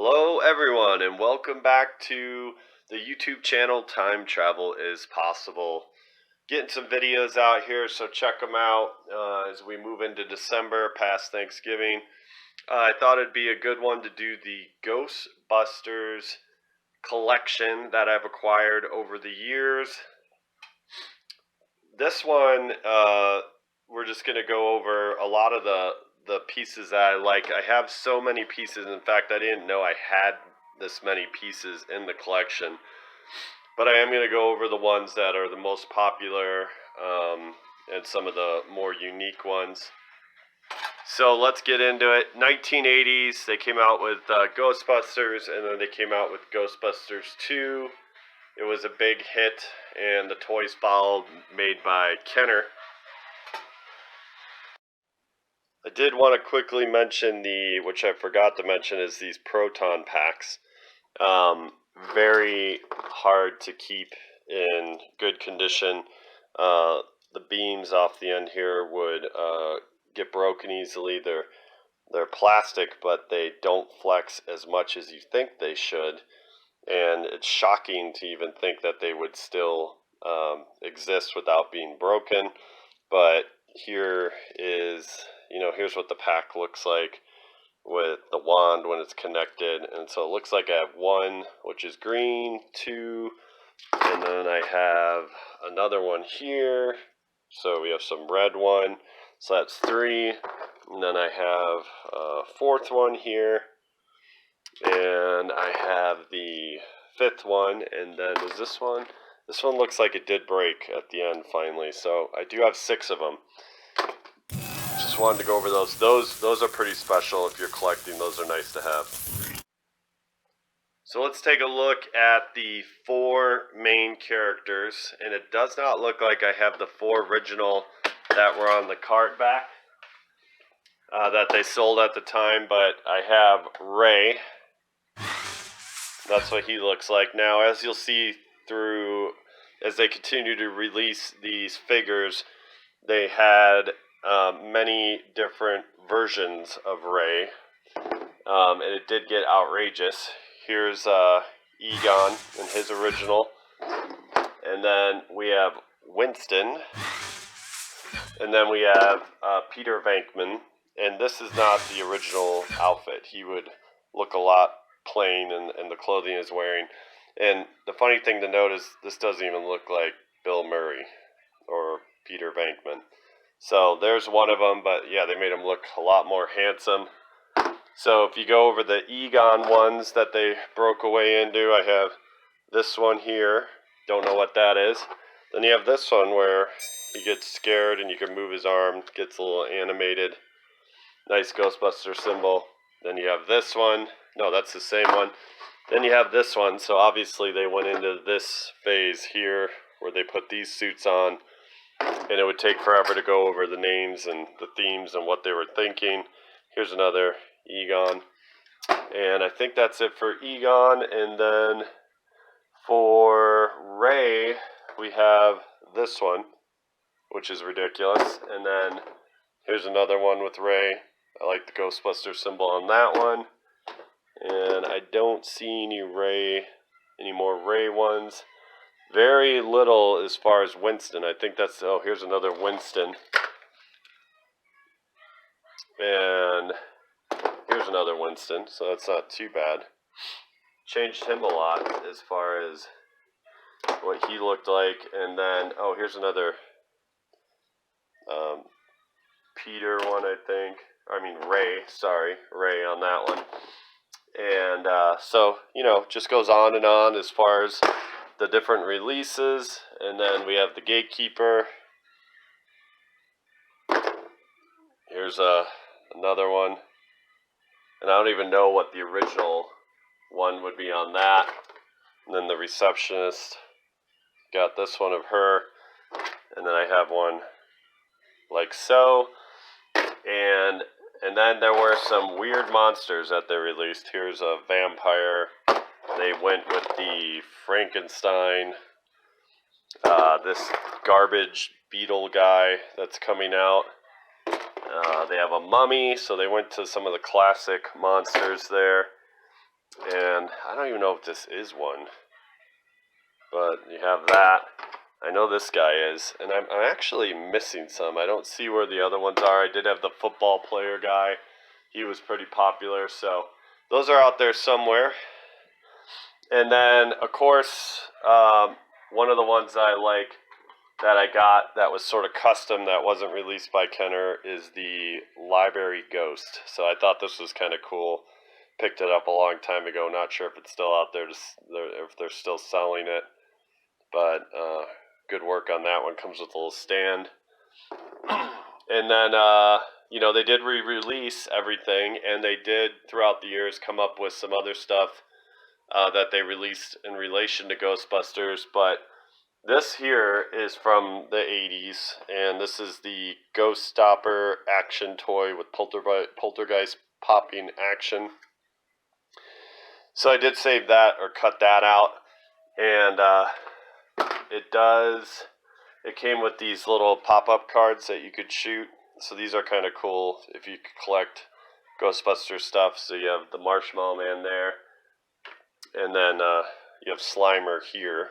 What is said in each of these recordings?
Hello everyone and welcome back to the YouTube channel Time Travel is Possible. Getting some videos out here, so check them out as we move into December past Thanksgiving. I thought it'd be a good one to do the Ghostbusters collection that I've acquired over the years. This one, we're just going to go over a lot of the pieces that I like. I have so many pieces. In fact, I didn't know I had this many pieces in the collection. But I am going to go over the ones that are the most popular and some of the more unique ones. So let's get into it. 1980s, they came out with Ghostbusters, and then they came out with Ghostbusters 2. It was a big hit, and the toys followed, made by Kenner. I did want to quickly mention which I forgot to mention, is these Proton Packs. Very hard to keep in good condition. The beams off the end here would get broken easily. They're plastic, but they don't flex as much as you think they should. And it's shocking to even think that they would still exist without being broken. But here is, here's what the pack looks like with the wand when it's connected. And so it looks like I have one, which is green, two, and then I have another one here. So we have some red one. So that's three. And then I have a fourth one here. And I have the fifth one. And then is this one? This one looks like it did break at the end finally. So I do have 6 of them. Just wanted to go over those. Those are pretty special if you're collecting. Those are nice to have. So let's take a look at the 4 main characters. And it does not look like I have the 4 original that were on the cart back that they sold at the time. But I have Ray. That's what he looks like. Now, as you'll see as they continue to release these figures, they had many different versions of Ray, and it did get outrageous. Here's Egon in his original, and then we have Winston, and then we have Peter Venkman, and this is not the original outfit. He would look a lot plain in the clothing he's wearing. And the funny thing to note is this doesn't even look like Bill Murray or Peter Venkman. So there's one of them, but yeah, they made him look a lot more handsome. So if you go over the Egon ones that they broke away into, I have this one here. Don't know what that is. Then you have this one where he gets scared and you can move his arm, gets a little animated. Nice Ghostbuster symbol. Then you have this one. No, that's the same one. Then you have this one. So obviously they went into this phase here where they put these suits on. And it would take forever to go over the names and the themes and what they were thinking. Here's another Egon. And I think that's it for Egon. And then for Ray, we have this one, which is ridiculous. And then here's another one with Ray. I like the Ghostbuster symbol on that one. And I don't see any more Ray ones. Very little as far as Winston. I think that's, here's another Winston. And here's another Winston, so that's not too bad. Changed him a lot as far as what he looked like. And then, here's another Peter one, I think. Ray on that one. And so, just goes on and on as far as the different releases. And then we have the Gatekeeper. Here's another one. And I don't even know what the original one would be on that. And then the Receptionist. Got this one of her. And then I have one like so. And then there were some weird monsters that they released. Here's a vampire. They went with the Frankenstein, this garbage beetle guy that's coming out. They have a mummy, so they went to some of the classic monsters there. And I don't even know if this is one, but you have that. I know this guy is, and I'm actually missing some. I don't see where the other ones are. I did have the football player guy. He was pretty popular, so those are out there somewhere. And then, of course, one of the ones I like that I got that was sort of custom that wasn't released by Kenner is the Library Ghost. So I thought this was kind of cool. Picked it up a long time ago. Not sure if it's still out there, if they're still selling it. But good work on that one. Comes with a little stand. And then, they did re-release everything, and they did, throughout the years, come up with some other stuff that they released in relation to Ghostbusters. But this here is from the 80s, and this is the Ghost Stopper action toy with poltergeist popping action. So I did save that, or cut that out, and it came with these little pop-up cards that you could shoot. So these are kind of cool if you collect Ghostbusters stuff. So you have the Marshmallow Man there, and then you have Slimer here.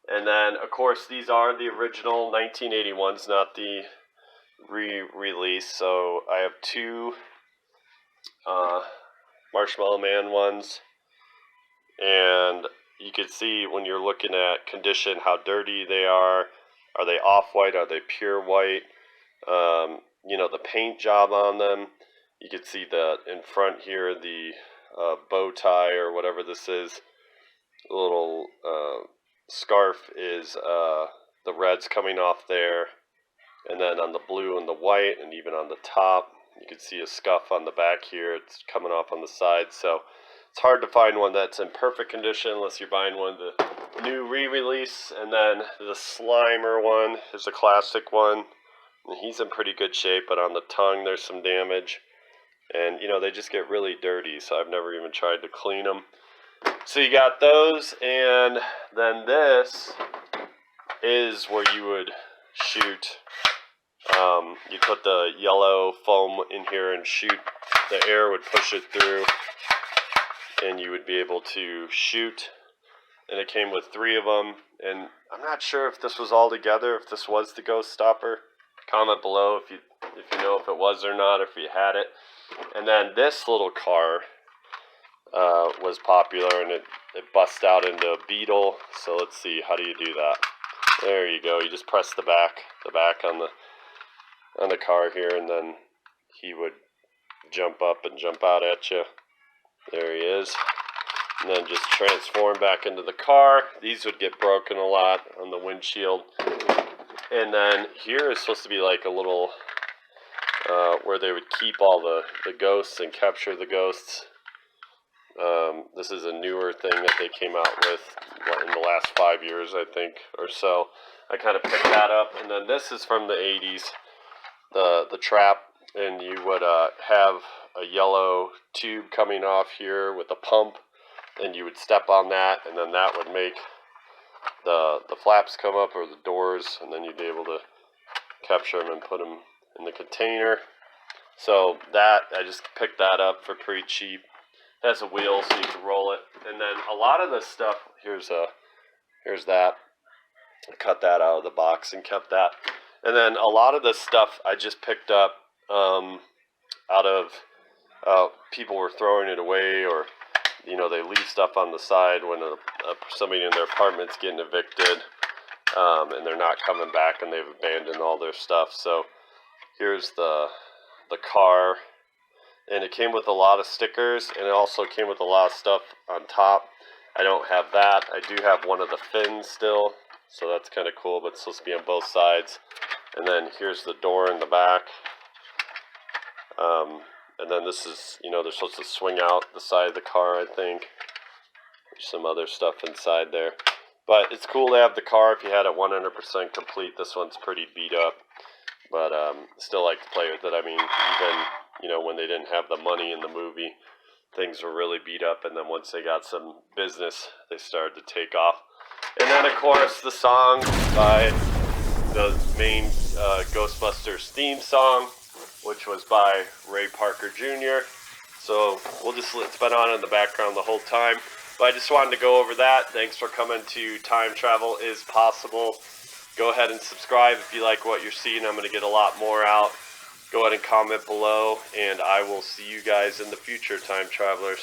And then, of course, these are the original 1981s, not the re-release. So I have two Marshmallow Man ones, and you can see when you're looking at condition how dirty they are. Are they off-white? Are they pure white? The paint job on them. You can see in front here, the bow tie or whatever this is. A little scarf is the red's coming off there. And then on the blue and the white, and even on the top, you can see a scuff on the back here. It's coming off on the side. So it's hard to find one that's in perfect condition unless you're buying one of the new re-release. And then the Slimer one is a classic one. And he's in pretty good shape, but on the tongue there's some damage. And, they just get really dirty, so I've never even tried to clean them. So you got those, and then this is where you would shoot. You put the yellow foam in here and shoot. The air would push it through, and you would be able to shoot. And it came with 3 of them, and I'm not sure if this was all together, if this was the Ghost Stopper. Comment below if you know if it was or not, if you had it. And then this little car was popular, and it busts out into a beetle. So let's see, how do you do that? There you go. You just press the back on the car here, and then he would jump up and jump out at you. There he is. And then just transform back into the car. These would get broken a lot on the windshield. And then here is supposed to be like a little where they would keep all the ghosts and capture the ghosts. This is a newer thing that they came out with in the last 5 years, I think, or so. I kind of picked that up. And then this is from the 80s, the trap, and you would have a yellow tube coming off here with a pump, and you would step on that, and then that would make the flaps come up, or the doors, and then you'd be able to capture them and put them in the container. So that, I just picked that up for pretty cheap. It has a wheel so you can roll it. And then a lot of this stuff, here's that. I cut that out of the box and kept that. And then a lot of this stuff I just picked up out of people were throwing it away, or they leave stuff on the side when somebody in their apartment's getting evicted, and they're not coming back, and they've abandoned all their stuff. So here's the car, and it came with a lot of stickers, and it also came with a lot of stuff on top. I don't have that. I do have one of the fins still, so that's kind of cool, but it's supposed to be on both sides. And then here's the door in the back. And then this is, they're supposed to swing out the side of the car, I think. There's some other stuff inside there. But it's cool to have the car if you had it 100% complete. This one's pretty beat up, but still like to play with it. I mean, even, when they didn't have the money in the movie, things were really beat up, and then once they got some business, they started to take off. And then, of course, the song by the main Ghostbusters theme song, which was by Ray Parker Jr. So it's been on in the background the whole time. But I just wanted to go over that. Thanks for coming to Time Travel is Possible. Go ahead and subscribe if you like what you're seeing. I'm going to get a lot more out. Go ahead and comment below, and I will see you guys in the future, time travelers.